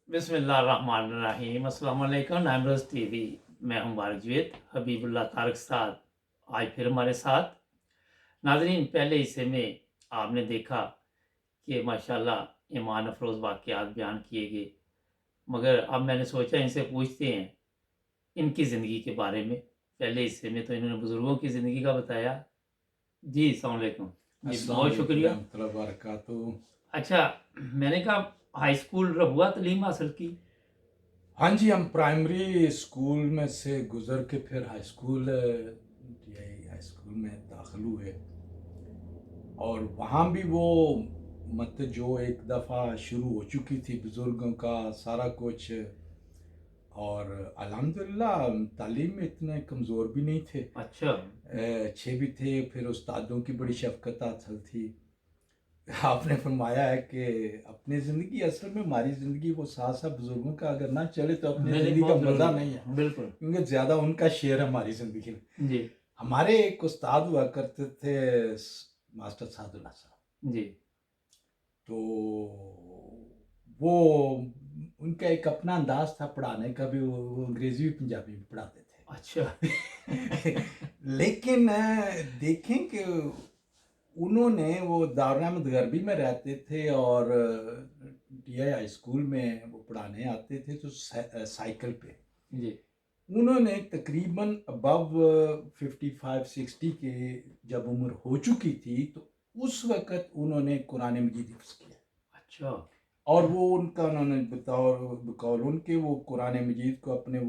बिस्मिल्लाहिर्रहमानिर्रहीम। अस्सलाम वालेकुम। नामरोज़ टीवी मैं हूं मुबारक जवेद। हबीबुल्लाह तारक साहब आज फिर हमारे साथ। नाज़रीन, पहले हिस्से में आपने देखा कि माशाल्लाह ईमान अफरोज़ वाक़यात बयान किए गए, मगर अब मैंने सोचा इनसे पूछते हैं इनकी ज़िंदगी के बारे में। पहले हिस्से में तो इन्होंने बुज़ुर्गों की ज़िंदगी का बताया। जी, अस्सलाम वालेकुम। जी, अस्सलाम बहुत वालेकुम शुक्रिया। रहमतुल्लाहि व बरकातहू। अच्छा, मैंने कहा हाई स्कूल रहुआ तालीम हासिल की? हाँ जी, हम प्राइमरी स्कूल में से गुजर के फिर हाई स्कूल यही हाई स्कूल में दाखिल हुए और वहाँ भी वो मतलब जो एक दफ़ा शुरू हो चुकी थी बुज़ुर्गों का सारा कुछ। और अल्हम्दुलिल्लाह तालीम में इतने कमज़ोर भी नहीं थे, अच्छा। अच्छे भी थे। फिर उस्तादों की बड़ी शफ़क़त हासिल थी। आपने फरमाया है कि अपनी ज़िंदगी असल में हमारी ज़िंदगी वो साथ-साथ बुज़ुर्गों का अगर ना चले तो अपनी नहीं, नहीं, ज़िंदगी का बहुत ज़रूरी मज़ा है। नहीं है, बिल्कुल। क्योंकि ज़्यादा उनका शेयर है हमारी ज़िंदगी में। जी, हमारे एक उस्ताद हुआ करते थे मास्टर सादुल्लाह साहब। जी। तो वो उनका एक अपना अंदाज़ था पढ़ाने का भी, वो अंग्रेज़ी भी पंजाबी भी पढ़ाते अच्छा। थे। लेकिन देखें कि उन्होंने वो दारुल अहमद गरबी में रहते थे और टीआई हाई स्कूल में वो पढ़ाने आते थे तो साइकिल पे। जी, उन्होंने तकरीबन अबव 55-60 के जब उम्र हो चुकी थी तो उस वक़्त उन्होंने कुरान मजीद हिफ्ज़ किया अच्छा। और वो उनका उन्होंने बकौल उनके वो कुरान मजीद को अपने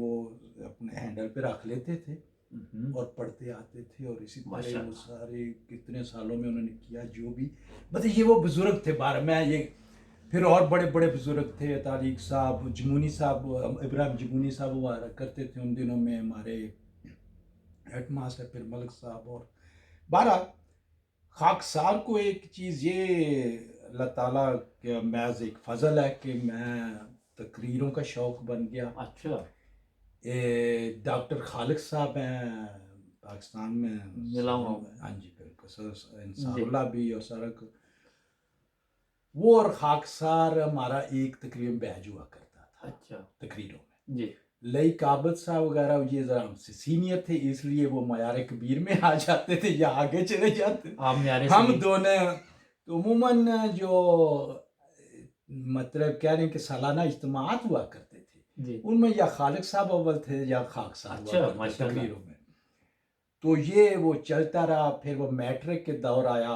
हैंडल पे रख लेते थे हुँ, हुँ। और पढ़ते आते थे और इसी तरह वो माशाअल्लाह। सारे कितने सालों में उन्होंने किया जो भी। मतलब ये वो बुज़ुर्ग थे बार मैं ये फिर और बड़े-बड़े बुज़ुर्ग थे, तारिक साहब, जमूनी साहब, इब्राहिम जमूनी साहब हुआ करते थे उन दिनों में हमारे हेडमास्टर, फिर मलिक साहब। और बहरहाल खाकसार को एक चीज़ ये अल्लाह ताला का महज़ एक फ़ज़ल है कि मैं तकरीरों का शौक़ बन गया। अच्छा, डॉक्टर खालिद साहब हैं पाकिस्तान में मिला हुआ हूँ। हाँ जी, बिल्कुल सर जी, इंसारुल्लाह भी और सारा वो और खाकसार हमारा एक तकरीबन बैच हुआ करता था अच्छा। तकरीरों में। जी, लई काबत साहब वगैरह ये ज़रा हमसे सीनियर थे इसलिए वो मयार कबीर में आ जाते थे या आगे चले जाते। आप म्यारे हम सगीर। दोनों तो अमूमन जो मतलब कह रहे हैं कि सालाना इज्तिमात हुआ करते थे, जी। उनमें या खालिद साहब अव्वल थे या खाक साहब हुआ अच्छा, करते माशाअल्लाह। तकरीरों में। तो ये वो चलता रहा, फिर वो मैट्रिक के दौर आया,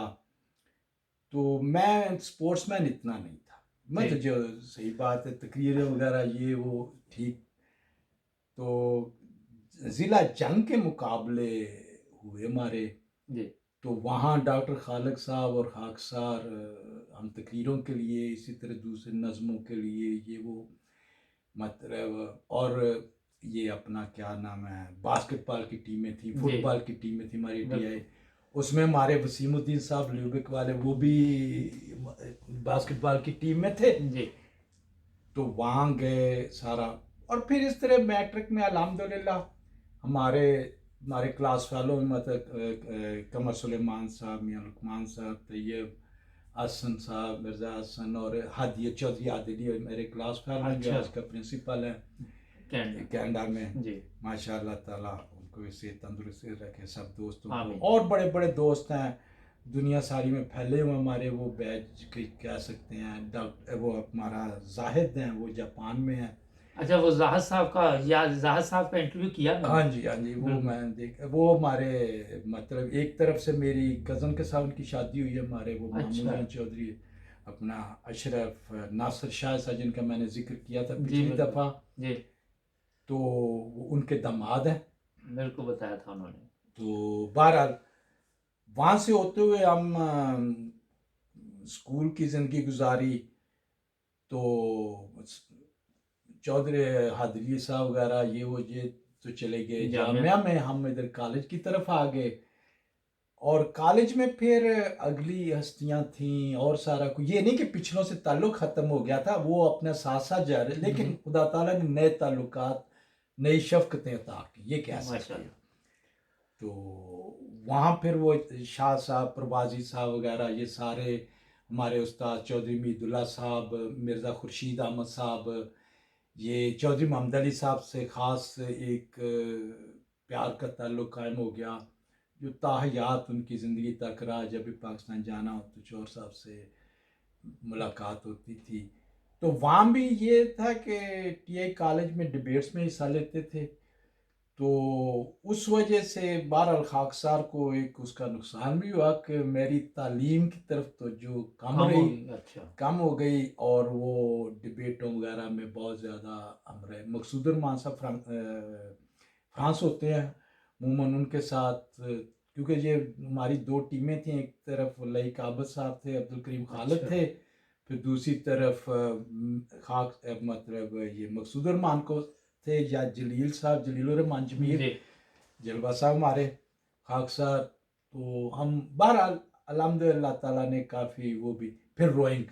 तो मैं स्पोर्ट्समैन इतना नहीं था। जी, मतलब जो सही बात है तकरीरें वगैरह ये वो ठीक। तो ज़िला जंग के मुकाबले हुए हमारे, जी। तो वहाँ डॉक्टर खालिद साहब और खाकसार हम तकरीरों के लिए इसी तरह दूसरे नज़्मों के लिए ये वो मतलब। और ये अपना क्या नाम है बास्केटबॉल की टीमें थी, जी, फुटबॉल की टीमें थी हमारी टीआई। बिल्कुल। उसमें हमारे वसीमुद्दीन साहब ल्यूबिक वाले वो भी बास्केटबॉल की टीम में थे। जी, तो वहाँ गए सारा। और फिर इस तरह मैट्रिक में अल्हम्दुलिल्लाह हमारे हमारे क्लास फेलो में मतलब कमर सुलेमान साहब, मियां लुकमान साहब, तैयब हसन साहब, मिर्ज़ा हसन और हादिया चौधरी आदिली मेरे क्लास फेलो हैं जो अच्छा। आज का प्रिंसिपल है कनाडा। कनाडा में। जी, माशाअल्लाह ताला उनको इसे तंदुरुस्ती रखे सब दोस्तों को। आमीन। और बड़े बड़े दोस्त हैं दुनिया सारी में फैले हुए हमारे वो बैच कह सकते हैं। डॉक्टर वो हमारा जाहिद हैं वो जापान में है। अच्छा, वो ज़ाहिद साहब का या ज़ाहिद साहब का इंटरव्यू किया मैंने। हाँ जी, वो बिल्कुल। मैं देख वो हमारे मतलब एक तरफ से मेरी कज़न के साथ उनकी शादी हुई है, हमारे वो मामू अच्छा। जान चौधरी अपना अशरफ नासिर शाह साहब जिनका मैंने जिक्र किया था जी, पिछली बिल्कुल। दफ़ा। जी, तो वो उनके दामाद हैं। बिल्कुल बताया था उन्होंने। तो बहरहाल वहाँ से होते हुए हम स्कूल की ज़िंदगी गुजारी। तो चौधरी हादरी साहब वगैरह ये तो चले गए जामिया। जामिया में, हम इधर कॉलेज की तरफ आ गए। और कॉलेज में फिर अगली हस्तियां थीं और सारा कुछ ये नहीं कि पिछलों से ताल्लुक़ ख़त्म हो गया था, वो अपना साथ-साथ जा रहे, हुँ, लेकिन हुँ। खुदा ताला ने नए ताल्लुकात, नई शफ़क़तें अता की, ये कह सकते हैं। माशाअल्लाह। तो वहाँ फिर वो शाह साहब, प्रवाज़ी साहब वग़ैरह ये सारे हमारे उस्ताद चौधरी मीदुल्ला साहब, मिर्ज़ा खुर्शीद अहमद साहब, ये चौधरी मोहम्मद अली साहब से ख़ास एक प्यार का ताल्लुक़ कायम हो गया, जो ताहयात उनकी ज़िंदगी तक रहा। जब भी पाकिस्तान जाना हो तो चौर साहब से मुलाकात होती थी। तो वहाँ भी ये था कि टीआई कॉलेज में डिबेट्स में हिस्सा लेते थे, तो उस वजह से बहरहाल खाकसार को एक उसका नुकसान भी हुआ कि मेरी तालीम की तरफ तो जो कम कम हो रही, गई। अच्छा। कम हो गई, और वो डिबेटों वगैरह में बहुत ज़्यादा हम रहे। मकसूद रहमान साहब फ्रांस होते हैं, अमूमन उनके साथ क्योंकि ये हमारी दो टीमें थी, एक तरफ लईक आबद साहब थे, अब्दुल करीम खालिद अच्छा। थे, फिर दूसरी तरफ मतलब ये मकसूद रहमान को थे, या जलील साहब, जलील रहमान जमीर, जी। जलवा साहब हमारे खाकसार। तो हम बहरहाल अल्हम्दुलिल्लाह ताला ने काफ़ी वो भी, फिर रोइंग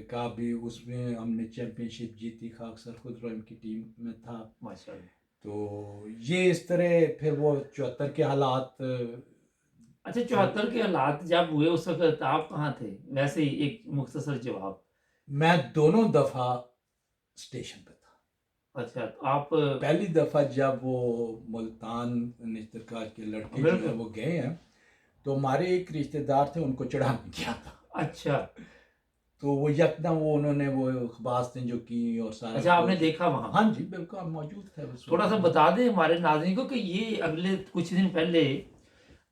का भी उसमें हमने चैम्पियनशिप जीती, खाकसार खुद रोइंग की टीम में था। माशाल्लाह। तो ये इस तरह फिर वो 74 के हालात अच्छा, 74 के हालात जब हुए उस वक़्त आप कहाँ थे? वैसे ही एक मुख्तसर जवाब। मैं दोनों दफ़ा स्टेशन पे था। अच्छा, तो आप पहली दफ़ा जब वो मुल्तान निश्तरकार के लड़के जो है बिल्कुल। वो गए हैं, तो हमारे एक रिश्तेदार थे, उनको चढ़ाने गया था। अच्छा। तो वो यकदम वो उन्होंने वो ख़बासतें जो की और सारा अच्छा, आपने कुछ। देखा वहाँ? हाँ जी, बिल्कुल हम मौजूद थे उस थोड़ा-सा वक़्त। बता दें हमारे नाज़रीन को कि ये अगले कुछ दिन पहले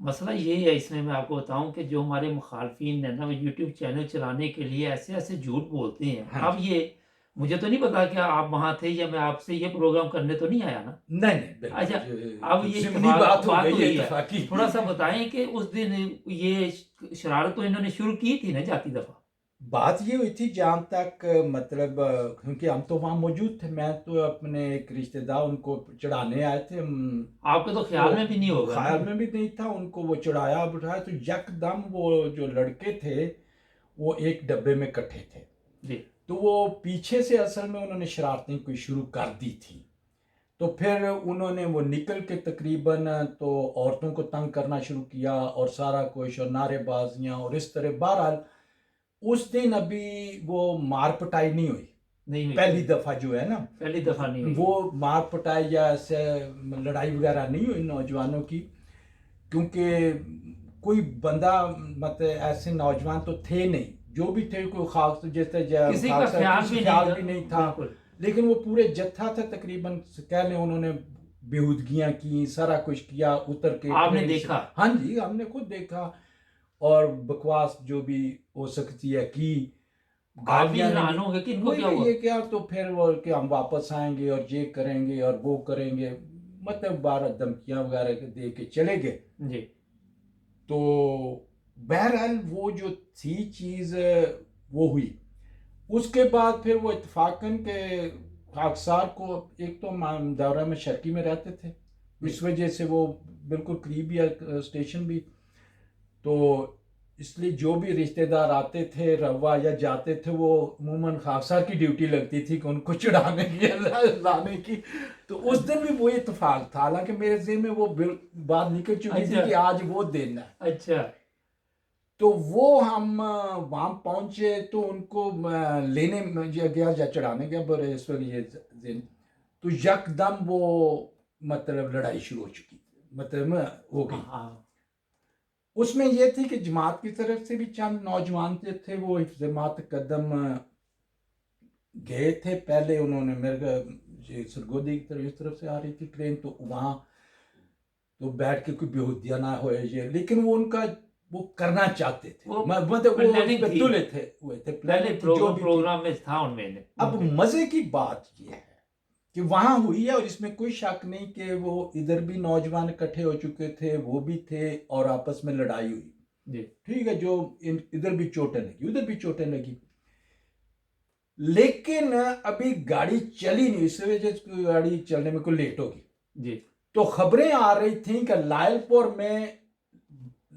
मसला ये है, इसमें मैं आपको बताऊँ कि जो हमारे मुखालफिन है ना, वो यूट्यूब चैनल चलाने के लिए ऐसे-ऐसे झूठ बोलते हैं। हाँ अब जी। ये मुझे तो नहीं पता कि आप वहाँ थे या मैं आपसे ये प्रोग्राम करने तो नहीं आया ना? नहीं, नहीं, बिल्कुल अच्छा, अब जो ये ज़िमनी बात हो बात गई है हुई है। इत्तेफ़ाक़ी। थोड़ा-सा बताएँ कि उस दिन ये शरारत तो इन्होंने शुरू की थी ना जाती दफ़ा? बात ये हुई थी जहाँ तक मतलब क्योंकि हम तो वहाँ मौजूद थे, मैं तो अपने एक रिश्तेदार उनको चढ़ाने आए थे। आपके तो तो ख़्याल में भी नहीं होगा ना? ख़्याल में भी नहीं था, उनको वो चढ़ाया-बिठाया तो यकदम वो जो लड़के थे, वो एक डब्बे में इकट्ठे थे। जी। तो वो पीछे से असल में उन्होंने शरारतें कोई शुरू कर दी थी। तो फिर उन्होंने वो निकल के तकरीबन तो औरतों को तंग करना शुरू किया और सारा कुछ, और नारेबाज़ियाँ और इस तरह। बहरहाल उस दिन अभी वो मार पिटाई नहीं हुई, नहीं हुई पहली पहले। दफ़ा जो है ना, पहली दफ़ा नहीं हुई। वो मार पिटाई या ऐसे लड़ाई वगैरह नहीं हुई नौजवानों की, क्योंकि कोई बंदा मतलब ऐसे नौजवान तो थे नहीं, जो भी थे कोई खास जैसे किसी का खासा ख़्याल किसी भी नहीं ख्याल था। भी नहीं था। बिल्कुल। लेकिन वो पूरे जत्था था तकरीबन, कह लें उन्होंने बेहूदगियाँ की, सारा कुछ किया, उतर के आपने ट्रेन से। देखा? हाँ जी, हमने खुद देखा, और बकवास जो भी हो सकती है की, आप भी गालियाँ हैरान निकली। होंगे कि इनको वही क्या वही हुआ? ये क्या, तो फिर वो कि हम वापस आएंगे और ये करेंगे और वो करेंगे, मतलब 12 धमकियाँ वगैरह दे के चले गए। जी। तो बहरहाल वो जो थी चीज़ वो हुई। उसके बाद फिर वो इत्तेफाकन के खाकसार को, एक तो हम दौरा में शर्की में रहते थे, जी। इस वजह से वो बिल्कुल करीब ही है स्टेशन भी। तो इसलिए जो भी रिश्तेदार आते थे रवा या जाते थे, वो अमूमन खाकसार की ड्यूटी लगती थी कि उनको चढ़ाने की लाने की। तो उस दिन भी वो इत्तेफाक था, हालांकि मेरे ज़हन में वो बात निकल चुकी थी अच्छा। कि आज वो दिन है। अच्छा। तो वो हम वहाँ पहुँचे तो उनको लेने गया या चढ़ाने गया, बड़े इस वक्त ये दिन, तो यकदम वो मतलब लड़ाई शुरू हो चुकी थी, मतलब हो हाँ, गई। हाँ। उसमें ये थी कि जमात की तरफ से भी चंद नौजवान जो थे वो हिफ्ज़-ए-मात कदम गए थे। पहले उन्होंने मेरे ये सरगोदी की तरफ, इस तरफ से आ रही थी ट्रेन, तो वहाँ तो बैठ के कोई बेहूदिया ना हो ये, लेकिन वो उनका वो करना चाहते थे, वो मतलब वो उस प्लानिंग पे थी। तुले थे, हुए थे, पहले प्लानिंग थी जो भी थी। प्रोग्राम में था उनमें अब उनके। मजे की बात ये है कि वहां हुई है, और इसमें कोई शक नहीं कि वो इधर भी नौजवान इकट्ठे हो चुके थे, वो भी थे, और आपस में लड़ाई हुई। जी। ठीक है, जो इधर भी चोटें लगी, उधर भी चोटें लगी, लेकिन अभी गाड़ी चली नहीं, इस वजह से गाड़ी चलने में कोई लेट होगी। जी। तो खबरें आ रही थी कि लायलपुर में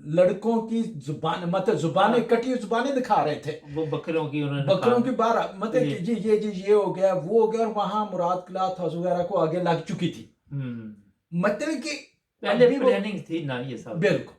लड़कों की जुबान, मतलब जुबानें हाँ, कटी जुबानें दिखा रहे थे, वो बकरों की उन्होंने बकरों की निकाल। बारह, मतलब जी। कि जी ये हो गया वो हो गया, और वहां मुराद क्लॉथ हाउस वगैरह को आगे लग चुकी थी, हम्म। मतलब कि पहले अभी वो, प्लानिंग थी ना ये सब। बिल्कुल।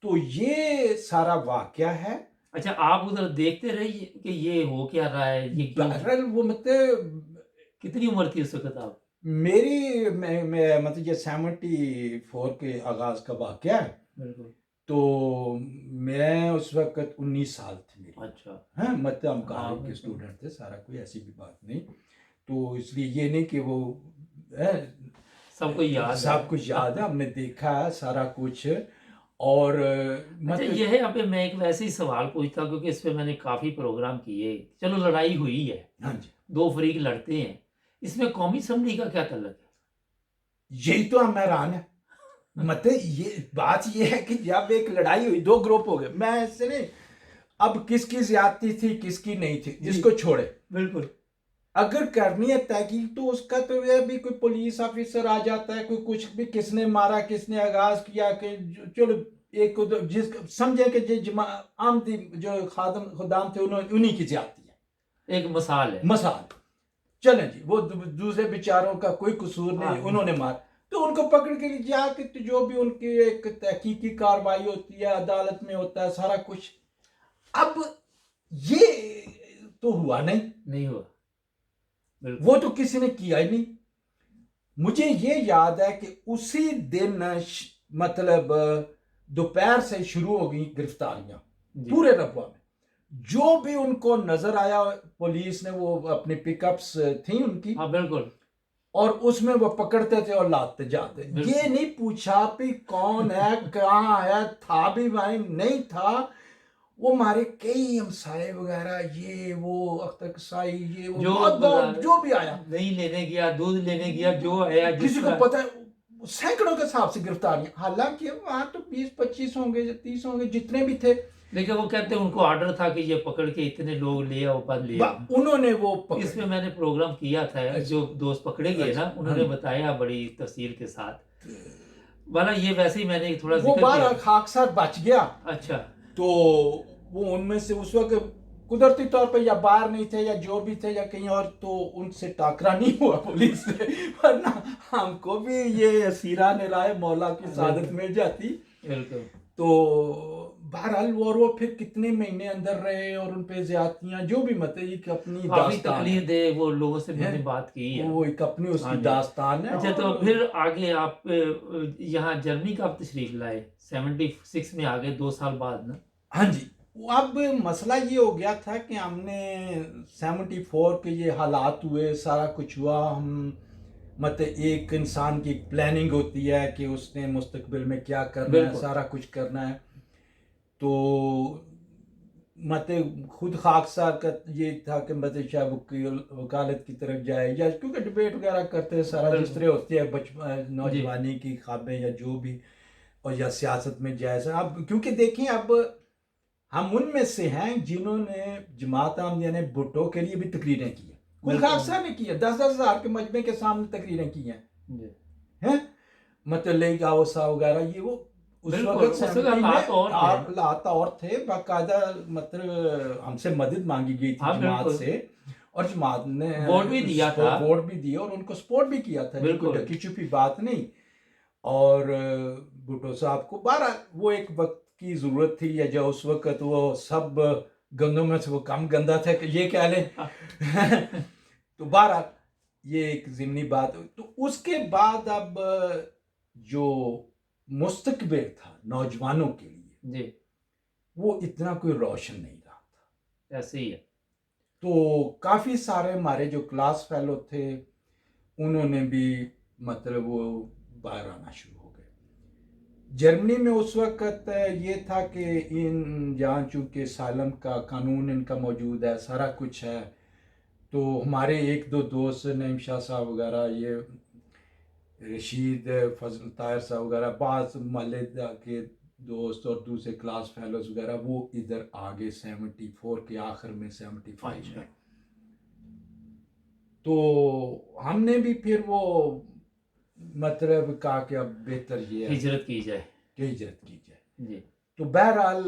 तो ये सारा वाकया है। अच्छा, आप उधर देखते रहे कि ये हो क्या रहा है, ये क्यों? बहरहाल वो मतलब कितनी उम्र थी उस वक़्त आप? मेरी मैं मतलब ये 74 के आगाज़ का वाक़या है। बिल्कुल। तो मैं उस वक़्त 19 साल थी मेरी। अच्छा। हाँ, मतलब हम हाँ, कॉलेज के बिल्कुल। स्टूडेंट थे, सारा कोई ऐसी भी बात नहीं। तो इसलिए ये नहीं कि वो सबको याद है। सब कुछ याद है, हमने देखा है सारा कुछ। और अच्छा, मतलब ये है, अभी मैं एक वैसे ही सवाल पूछता हूँ क्योंकि इस पे मैंने काफ़ी प्रोग्राम किए। चलो, लड़ाई हुई है, हाँ जी, 2 फ़रीक लड़ते हैं। इसमें कौमी असम्बली का क्या तल्लुक है? यही तो हम हैरान है। मतलब ये बात ये है कि जब एक लड़ाई हुई, 2 ग्रुप हो गए। मैं ऐसे नहीं, अब किसकी ज़्यादती थी, किसकी नहीं थी, जी, इसको छोड़े। बिल्कुल। अगर करनी है तहकीक तो उसका तो ये भी कोई पुलिस ऑफिसर आ जाता है, कोई कुछ भी, किसने मारा, किसने आगाज किया, कि चलो एक को जिस समझे कि जो आमदी जो खादम खुदाम थे उन्होंने उन्हीं की ज्यादती है, एक मिसाल है। मसाल। चलें जी, वो दूसरे बेचारों का कोई कसूर नहीं, हाँ, उन्होंने मार, तो उनको पकड़ के ले जाके तो जो भी उनकी एक तहकीकी कार्रवाई होती है, अदालत में होता है सारा कुछ। अब ये तो हुआ नहीं, नहीं हुआ। बिल्कुल। वो तो किसी ने किया ही नहीं। मुझे ये याद है कि उसी दिन मतलब दोपहर से शुरू हो गई गिरफ्तारियां जी। पूरे रबवा में। जो भी उनको नजर आया, पुलिस ने वो अपनी पिकअप्स थी उनकी, हाँ, बिल्कुल, और उसमें वो पकड़ते थे और लाते जाते। ये बिल्कुल। नहीं पूछा भी कौन है, कहाँ है, था भी वहीं नहीं था। वो हमारे कई हमसाए वगैरह, ये वो अख्तर कसाई, ये वो जो बहुत बहुत जो भी आया, दही लेने गया, दूध लेने गया, जो आया जिस किसी को तरह। पता है, सैकड़ों के हिसाब से गिरफ्तारियां। हालांकि वहां तो 20-25 होंगे, 30 होंगे, जितने भी थे। लेकिन वो कहते हैं उनको ऑर्डर था कि ये पकड़ के इतने लोग ले आओ, बंद ले आओ। उन्होंने वो पकड़ इसमें लिया। मैंने प्रोग्राम किया था, अच्छा, जो दोस्त पकड़े गए ना, अच्छा, हाँ उन्होंने जी। बताया बड़ी तफसील के साथ। वाला ये वैसे ही मैंने थोड़ा वो जिक्र किया। बार खाकसार बच गया। अच्छा। तो वो उनमें से उस वक्त कुदरती तौर पे या बाहर नहीं थे या जो भी थे या कहीं और, तो उनसे टाकरा नहीं हुआ पुलिस से, वरना हमको भी ये सीरा ने राय मौला की सादत बिल्कुल, मिल जाती। बिल्कुल। तो बहरहाल वो फिर कितने महीने अंदर रहे और उन पे ज्यादतियां जो भी, मतलब एक अपनी काफ़ी दास्तान है। तकलीफ दे वो लोगों से हैं? मैंने बात की है। वो एक अपनी हाँ उसकी जी। दास्तान है। अच्छा, तो और फिर आगे आप यहाँ जर्मनी कब तशरीफ़ लाए? 76 में आ गए, 2 साल बाद ना? हाँ जी, वो अब मसला ये हो गया था कि हमने 74 के ये हालात हुए, सारा कुछ हुआ। हम मतलब एक इंसान की प्लानिंग होती है कि उसने मुस्तकबिल में क्या करना है, बिल्कुल। सारा कुछ करना है। तो मतलब खुद खाकसार का ये था कि मतलब शायद वकील वकालत की तरफ जाए, या क्योंकि डिबेट वगैरह करते हैं, सारा जिस बिल्कुल। तरह होती है जी। नौजवानी की ख्वाबें या जो भी, और या सियासत में जाए। अब क्योंकि देखें, अब हम उनमें से हैं जिन्होंने जमात अहमदिया ने भुट्टो के लिए भी तकरीरें की हैं। खुद बिल्कुल। खाकसार ने की है, 10-10 हज़ार के मजमे के सामने तकरीरें की हैं। जी। हैं, मतलब ले गाओ सा वगैरह, ये वो उस बिल्कुल, वक्त उस वक़्त 70 में हालात और थे ना। हालात और थे। बाकायदा मतलब हमसे मदद मांगी गई थी हाँ, जमात बिल्कुल। से, और जमात ने वोट भी दिया था। वोट भी दिए और उनको सपोर्ट भी किया था जी, कोई बिल्कुल। ढकी छुपी बात नहीं। और भुट्टो साहब को बारह वो एक वक्त की ज़रूरत थी, या जो उस वक्त वो सब गंदों में से वो कम गंदा था कि ये कह लें। तो बारह ये एक ज़िमनी बात हुई। तो उसके बाद अब जो मुस्तकबिल था नौजवानों के लिए, जी, वो इतना कोई रोशन नहीं रहा था। ऐसे ही है। तो काफ़ी सारे हमारे जो क्लास फेलो थे, उन्होंने भी मतलब वो बाहर आना शुरू हो गए। जर्मनी में उस वक्त ये था कि इन जहाँ चूँकि सालम का कानून इनका मौजूद है, सारा कुछ है। तो हमारे एक दो दोस्त, नईम शाह साहब वगैरह, ये रशीद फजल ताहिर साहब वगैरह, बाज़ मालिदा के दोस्त और दूसरे क्लास फेलोज वगैरह, वो इधर आ गए 74 के आखिर में, 75 अच्छा। में। तो हमने भी फिर वो मतलब कहा कि अब बेहतर ये है हिजरत की जाए। कि हिजरत की जाए। जी। तो बहरहाल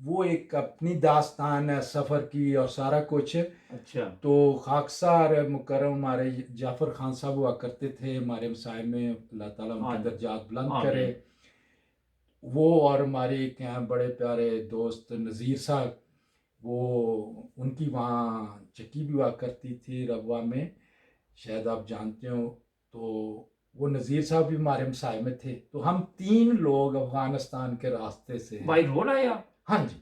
वो एक अपनी दास्तान है सफ़र की और सारा कुछ। अच्छा। तो खाकसार मुकर्रम हमारे जाफ़र खान साहब हुआ करते थे हमारे मसाए में, अल्लाह ताला हाँ उनके जी। दर्जात बुलंद करे। आमीन। वो और हमारे एक यहाँ बड़े प्यारे दोस्त नज़ीर साहब, वो उनकी वहाँ चक्की भी हुआ करती थी रबवा में, शायद आप जानते हो। तो वो नज़ीर साहब भी हमारे हमसाए में थे, तो हम 3 लोग अफगानिस्तान के रास्ते से। बाई रोड आया? हाँ जी।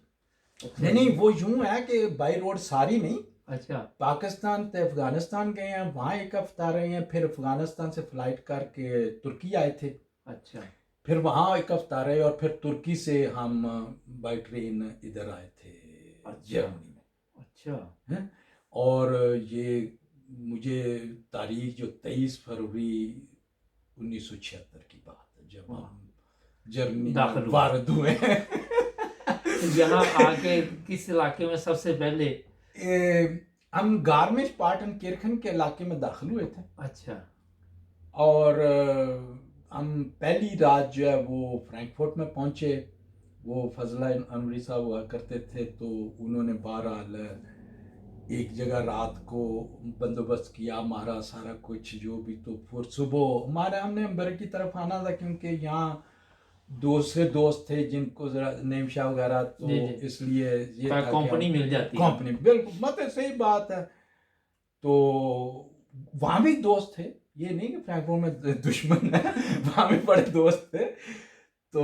अच्छा नहीं नहीं, वो यूं है कि बाई रोड सारी नहीं, अच्छा पाकिस्तान से अफगानिस्तान गए हैं, वहाँ एक हफ्ता रहे हैं, फिर अफगानिस्तान से फ्लाइट करके तुर्की आए थे, अच्छा फिर वहाँ एक हफ्ता रहे, और फिर तुर्की से हम बाई ट्रेन इधर आए थे अच्छा जर्मनी में। अच्छा हैं? और ये मुझे तारीख जो 23 फरवरी 1976 की बात है, जब वाह, हम जर्मनी दाखिल में हुए। वारद हुए हैं। तो यहाँ आके किस इलाके में सबसे पहले? हम गार्मेज पार्टन किरखन के इलाके में दाखिल हुए थे, अच्छा और हम पहली रात जो है वो फ्रैंकफर्ट में पहुंचे। वो फजला अनवरी साहब हुआ करते थे, तो उन्होंने बहरहाल एक जगह रात को बंदोबस्त किया हमारा सारा कुछ जो भी। तो फिर सुबह हमारे हमने अंबर की तरफ आना था, क्योंकि यहाँ दूसरे दोस्त थे जिनको जरा नईम शाह वगैरह, तो जी जी, इसलिए ये था कि कंपनी मिल जाती है। कंपनी, बिल्कुल मतलब सही बात है। तो वहाँ भी दोस्त थे, ये नहीं कि फ्रैंकफर्ट में दुश्मन है, वहाँ भी बड़े दोस्त थे। तो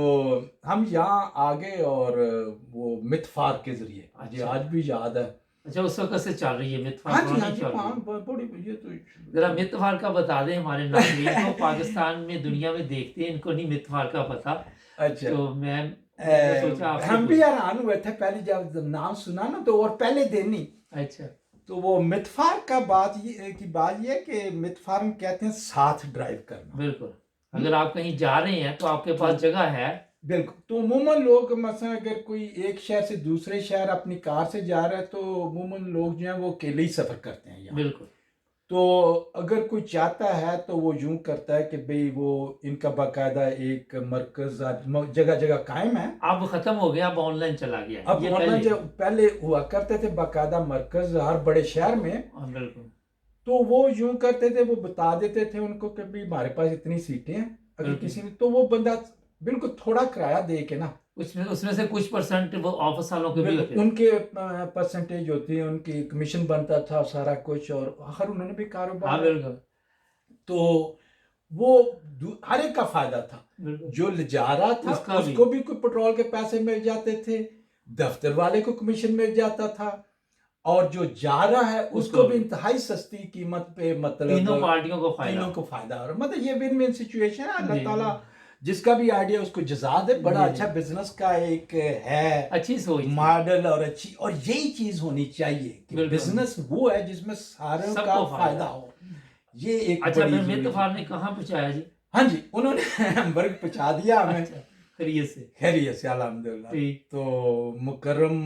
हम यहाँ आ गए, और वो मितफार के जरिए, मुझे अच्छा आज भी याद है। अच्छा, उस वक्त से चल रही है मितफार? हाँ जी, हाँ पुरानी जी, चल रही हाँ, है? बड़ी ये तो जरा मितफार का बता दें हमारे नाज़रीन को, पाकिस्तान में दुनिया में देखते हैं, इनको नहीं मितफार का पता। अच्छा। तो मैंने सोचा आपसे हम भी पूछ। हैरान हुए थे पहले जब नाम सुना ना, तो और पहले दिन ही। अच्छा तो वो मितफार का बात ये है कि मितफार हम कहते हैं साथ ड्राइव करना। बिल्कुल, अगर आप कहीं जा रहे हैं तो आपके पास जगह है। बिल्कुल। तो अमूमन लोग मसलन अगर कोई एक शहर से दूसरे शहर अपनी कार से जा रहा है, तो अमूमन लोग जो हैं वो अकेले ही सफ़र करते हैं यहाँ। बिल्कुल तो अगर कोई चाहता है तो वो यूं करता है कि भाई वो इनका बाकायदा एक मरकज जगह जगह कायम है। अब खत्म हो गया, अब ऑनलाइन चला गया, अब ये ऑनलाइन पहले। जो पहले हुआ करते थे बाकायदा मरकज हर बड़े शहर में, हाँ, बिल्कुल तो वो यूं करते थे, वो बता देते थे उनको कि भाई हमारे पास इतनी सीटें हैं, अगर बिल्कुल। किसी ने, तो वो बंदा बिल्कुल थोड़ा किराया दे के ना, उसमें उसमें से कुछ परसेंट वो ऑफिस वालों के भी होते थे। उनके परसेंटेज होती है, उनकी कमीशन बनता था सारा कुछ, और आखिर उन्होंने भी हाँ कारोबार। बिल्कुल तो वो हर एक का फायदा था, बिल्कुल, जो ले जा रहा था उसका भी। उसको भी कोई पेट्रोल के पैसे मिल जाते थे, दफ्तर वाले को कमीशन मिल जाता था, और जो जा रहा है उसको उसको भी भी। इंतहाई सस्ती कीमत पे, मतलब तीनों पार्टियों को फायदा। तीनों को फायदा हो रहा, मतलब ये विन विन सिचुएशन है। अल्लाह जी ताला जिसका भी आइडिया उसको जजा दे, बड़ा जी अच्छा जी, बिजनेस का एक है अच्छी सोच थी। मॉडल, और अच्छी, और यही चीज होनी चाहिए कि बिल्कुल, बिजनेस वो है जिसमें सारों का सबको फायदा। फायदा हो। ये एक अच्छा, बड़ी फिर जरूरी मितफार चीज। ने कहाँ पहुंचाया जी? हाँ जी, उन्होंने हमबर्ग पहुंचा दिया हमें, अच्छा, खैरियत से? खैरियत से अल्हम्दुलिल्लाह। ठीक। तो मुकर्रम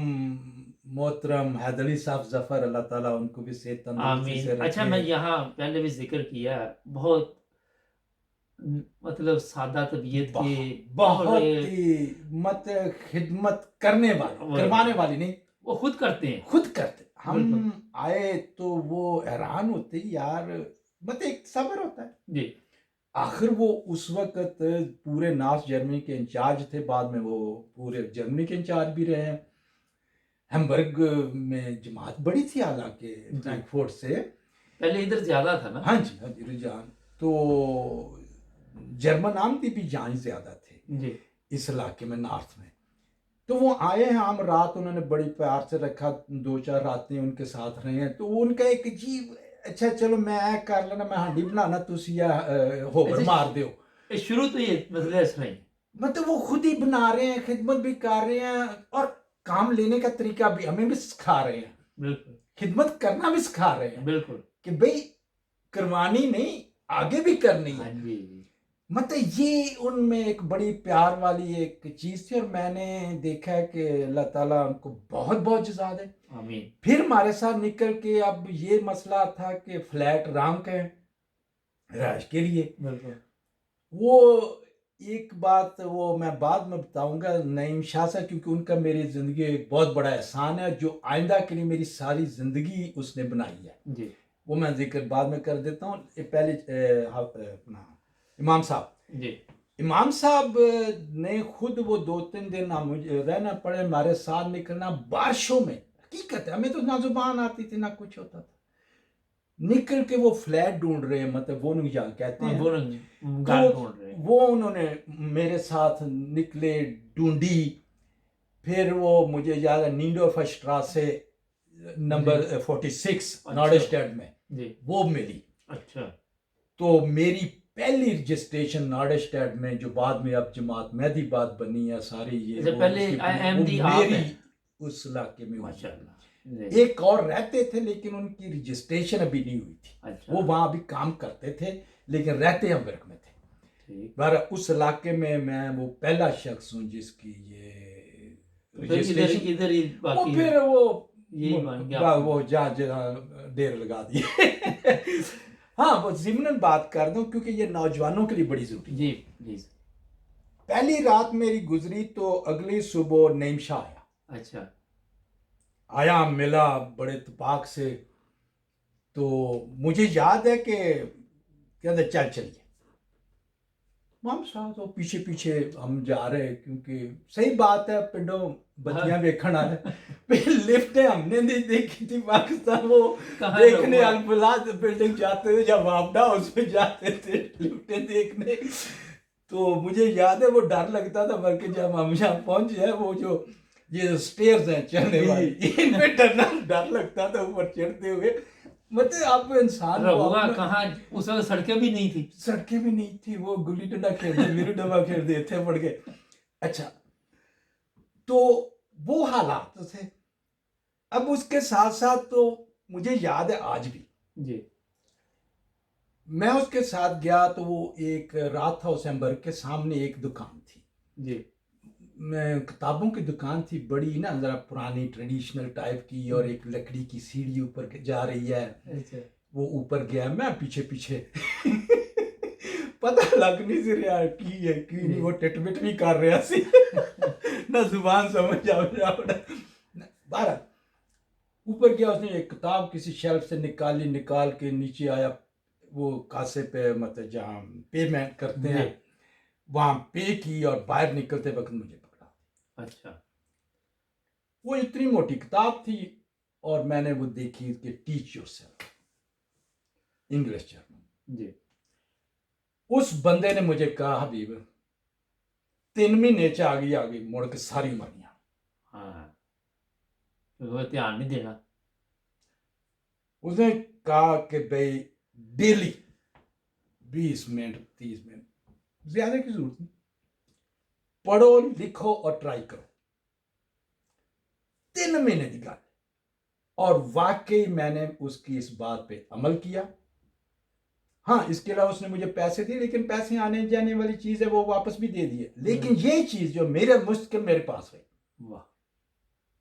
मोहतरम हैदरी साहब जफर, अल्लाह ताला उनको भी सेहत तंदुरुस्ती से आमीन। अच्छा, रखे। मैं यहाँ पहले भी जिक्र किया, बहुत मतलब सादा तबीयत के, और बहुत ही मत खिदमत करने वाली, करवाने वाली नहीं, वो खुद करते हैं। खुद करते। बिल्कुल हम आए तो वो हैरान होते यार, मतलब एक सब्र होता है। जी आखिर वो उस वक्त पूरे नास जर्मनी के इंचार्ज थे, बाद में वो पूरे जर्मनी के इंचार्ज भी रहे हैं। हैम्बर्ग में जमात बड़ी थी हालांकि जी, फ्रैंकफर्ट से। पहले इधर ज्यादा था ना? हाँ जी, हाँ जी, रुझान तो जर्मन आमदी भी यहाँ ज्यादा थे जी इस इलाके में, नॉर्थ में। तो वो आए हैं, हम रात उन्होंने बड़ी प्यार से रखा, 2-4 रातें उनके साथ रहे हैं। तो उनका एक अजीब, अच्छा चलो मैं कर लेना, मैं हांडी बनाना, तुसी या होवर अच्छा, मार दो। शुरू तो ये मसला इस तरह ही। मतलब वो खुद ही बना रहे हैं, खिदमत भी कर रहे हैं, और काम लेने का तरीका भी हमें भी सिखा रहे हैं, बिल्कुल खिदमत करना भी सिखा रहे हैं बिल्कुल। कि भाई करवानी नहीं, आगे भी करनी हाँ है। जी जी, मतलब ये उनमें एक बड़ी प्यार वाली एक चीज थी, और मैंने देखा है कि अल्लाह ताला उनको बहुत बहुत जज़ा दे। आमीन। फिर हमारे साथ निकल के, अब ये मसला था कि फ्लैट रैंक है रहायश के लिए। बिल्कुल वो एक बात वो मैं बाद में बताऊंगा नईम शाह से, क्योंकि उनका मेरी ज़िंदगी एक बहुत बड़ा एहसान है, जो आइंदा के लिए मेरी सारी ज़िंदगी उसने बनाई है। जी वो मैं जिक्र बाद में कर देता हूँ। ये पहले अपना इमाम साहब, जी इमाम साहब ने खुद वो 2-3 दिन मुझे रहना पड़े, हमारे साथ निकलना बारिशों में, हकीकत है, हमें तो ना जुबान आती थी ना कुछ होता था। निकल के वो फ्लैट ढूंढ रहे हैं, मतलब वो नहीं कहते हाँ, हैं, वो गाल तो ढूंढ रहे हैं। वो उन्होंने मेरे साथ निकले, ढूंढी। फिर वो मुझे याद है नींडोर्फ स्ट्रासे नंबर 46 अच्छा नॉर्डस्टेड में जी। वो मिली। अच्छा तो मेरी पहली रजिस्ट्रेशन नॉर्डस्टेड में, जो बाद में अब जमात मेहदीबाद बनी है सारी, ये अच्छा, वो पहले उसकी वो अहमदी आप मेरी हैं। उस इलाके में हुई। माशाल्लाह जी। एक और रहते थे लेकिन उनकी रजिस्ट्रेशन अभी नहीं हुई थी। अच्छा वो वहां भी काम करते थे लेकिन रहते अमेरिका में थे। ठीक। पर उस इलाके में मैं वो पहला शख्स हूँ जिसकी ये तो फिर इधर रजिस्ट्रेशन। इधर ही वो बाकी फिर यही बन गया वो जहाँ जहाँ देर लगा दी। हाँ, वो ज़िमनन बात कर दूं क्योंकि ये नौजवानों के लिए बड़ी जरूरी है। जी जी। पहली रात मेरी गुजरी तो अगली सुबह नईम शाह अच्छा आया, मिला बड़े इत्तेफाक से। तो मुझे याद है कि कहते चल चलिए। हम साथ तो पीछे पीछे हम जा रहे हैं क्योंकि सही बात है पिंडों बत्तियां देखण आ रहे। फिर लिफ्ट हमने नहीं देखी थी पाकिस्तान, वो कहाँ देखने हुआ? अलफलाद बिल्डिंग जाते थे जब वापडा उसमें जाते थे लिफ्टें देखने। तो मुझे याद है वो डर लगता था बल्कि जब हम यहाँ पहुंच जाए, वो जो ये स्टेयर्स हैं चढ़ने वाली, इन पे डर लगता था ऊपर चढ़ते हुए। मतलब आप इंसान को रहुआ अपना, कहाँ, उस वक्त सड़कें भी नहीं थी। सड़कें भी नहीं थी, वो गुल्ली डंडा खेलते वीरू डब्बा खेलते थे पड़ गए। अच्छा, तो वो हालात तो थे। अब उसके साथ साथ तो मुझे याद है आज भी, जी मैं उसके साथ गया तो वो एक रात था उसेम्बर्ग के सामने एक दुकान थी। जी मैं किताबों की दुकान थी, बड़ी ना जरा पुरानी ट्रेडिशनल टाइप की, और एक लकड़ी की सीढ़ी ऊपर जा रही है। अच्छा वो ऊपर गया, मैं पीछे पीछे। पता लग नहीं सी रहा की है की नहीं, वो टिटमिट भी कर रहा सी। ना जुबान समझ आ रहा बारह। ऊपर गया, उसने एक किताब किसी शेल्फ से निकाली, निकाल के नीचे आया, वो कासे पे मतलब जहाँ पेमेंट करते हैं वहां पे की, और बाहर निकलते वक्त मुझे पकड़ा। अच्छा वो इतनी मोटी किताब थी और मैंने वो देखी कि टीच योरसेल्फ इंग्लिश जर्मन। जी। उस बंदे ने मुझे कहा हबीब 3 महीने च आ गई मुड़ के सारी उमरियां। हाँ, तो वो ध्यान नहीं देना। उसने कहा कि भाई डेली 20 मिनट 30 मिनट, ज्यादा की जरूरत नहीं, पढ़ो लिखो और ट्राई करो। 3 महीने की गल, और वाकई मैंने उसकी इस बात पे अमल किया। हाँ, इसके अलावा उसने मुझे पैसे दिए, लेकिन पैसे आने जाने वाली चीज है, वो वापस भी दे दिए। लेकिन ये चीज जो मेरे मुश्किल मेरे पास है वाह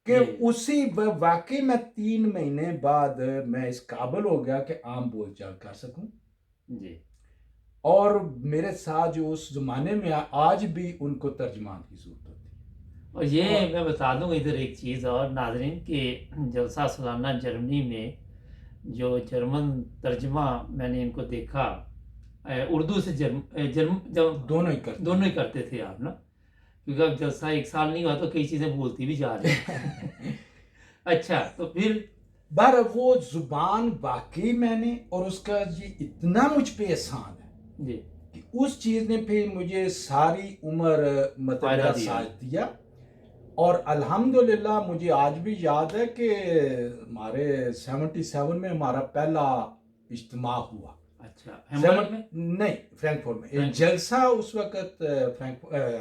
कि उसी वाकई में 3 महीने बाद मैं इस काबिल हो गया कि आम बोलचाल कर सकूं। जी। और मेरे साथ जो उस जमाने में आज भी उनको तर्जमान की जरूरत होती है। और ये और मैं बता दूं इधर एक चीज़ और नाजरीन के, जलसा सालाना जर्मनी में जो जर्मन तर्जमा मैंने इनको देखा, उर्दू से दोनों ही करते थे आप ना, क्योंकि अब जलसा एक साल नहीं हुआ तो कई चीज़ें भूलती भी जा रही हैं। अच्छा, तो फिर बार वो जुबान वाकई मैंने, और उसका ये इतना मुझ पे एहसान है जी कि उस चीज ने फिर मुझे सारी उम्र मतलब फायदा मेरा दिया। साथ दिया। और अल्हम्दुलिल्लाह मुझे आज भी याद है कि हमारे 77 में हमारा पहला इज्तिमा हुआ। अच्छा, हैम्बर्ग में? नहीं, फ्रैंकफर्ट में। एक फ्रैंकफर्ट। जलसा उस वक्त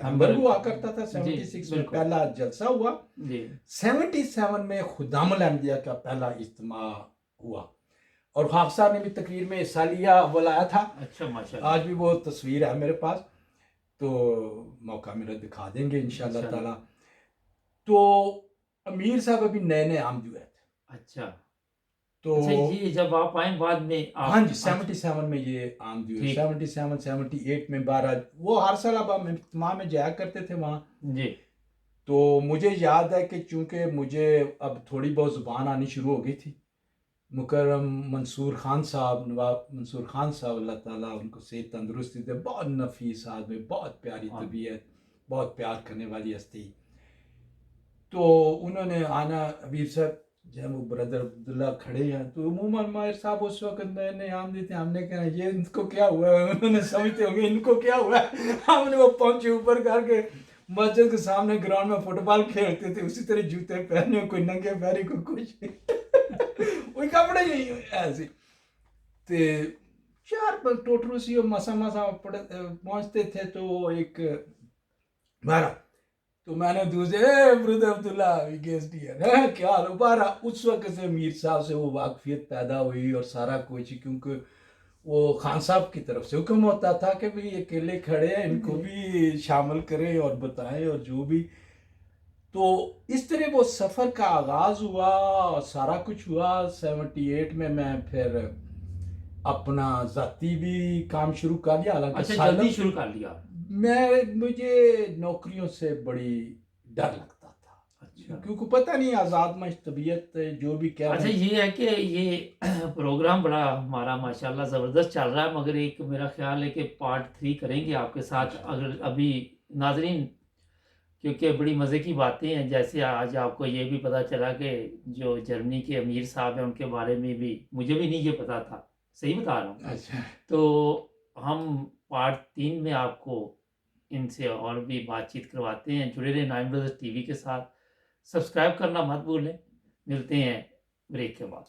हैम्बर्ग हुआ करता था। 76 में बिल्कुल। पहला जलसा हुआ। जी 77 में खुदामुल अहमदिया का पहला इज्तिमा हुआ, और खाक साहब ने भी तकरीर में हिस्सा लिया, बुलाया था। अच्छा माशाल्लाह। आज भी वो तस्वीर है मेरे पास, तो मौका मिला दिखा देंगे इंशाल्लाह ताला। तो अमीर साहब अभी नए नए आमदी हुए थे। अच्छा तो अच्छा, ये जब आप आए बाद में आप? हाँ जी, 77 में ये आमदी हुए। 77 78 में 12, वो हर साल अब हम इज्तिमा में जाया करते थे वहाँ। जी तो मुझे याद है कि चूंकि मुझे अब थोड़ी बहुत जुबान आनी शुरू हो गई थी, मुकर्रम मंसूर खान साहब, नवाब मंसूर खान साहब, अल्लाह ताला उनको सेहत तंदुरुस्ती दे, बहुत नफीस आदमी, बहुत प्यारी तबीयत, बहुत प्यार करने वाली हस्ती। तो उन्होंने आना, हबीब साहब जब वो ब्रदर अब्दुल्ला खड़े हैं तो उमूमन माहिर साहब उस वक्त नए नए आमदी थे, हमने कहा ये इनको क्या हुआ है, उन्होंने समझते होंगे इनको क्या हुआ है। हमने वो पहुंचे ऊपर करके मस्जिद के सामने ग्राउंड में फुटबॉल खेलते थे, उसी तरह जूते पहने, कोई नंगे पैरी को कुछ कोई कपड़े नहीं ऐसे। ते चार टोटरू सी मसा मसा पहुंचते थे तो एक बारह, तो मैंने दूसरे ब्रदर अब्दुल्ला गेस्ट है क्या हाल बारा, उस वक्त से मीर साहब से वो वाकफियत पैदा हुई और सारा कुछ, क्योंकि वो खान साहब की तरफ से हुक्म होता था कि भाई अकेले खड़े हैं इनको भी शामिल करें और बताएं और जो भी। तो इस तरह वो सफ़र का आगाज़ हुआ और सारा कुछ हुआ। 78 में मैं फिर अपना ज़ाती भी काम शुरू कर लिया, हालांकि अच्छा, सालों जल्दी से शुरू कर लिया। मुझे नौकरियों से बड़ी डर लगता था, अच्छा क्योंकि पता नहीं आज़ाद मश तबीयत जो भी कह अच्छा, रहे हैं। ये है कि ये प्रोग्राम बड़ा हमारा माशाल्लाह ज़बरदस्त चल रहा है, मगर एक मेरा ख्याल है कि पार्ट 3 करेंगे आपके साथ, अगर अभी नाजरीन, क्योंकि बड़ी मज़े की बातें हैं। जैसे आज आपको ये भी पता चला कि जो जर्मनी के अमीर साहब हैं उनके बारे में भी मुझे भी नहीं ये पता था, सही बता रहा हूँ। अच्छा, तो हम पार्ट 3 में आपको इनसे और भी बातचीत करवाते हैं। जुड़े रहें नाइन ब्रदर्स टीवी के साथ, सब्सक्राइब करना मत भूलें। मिलते हैं ब्रेक के बाद।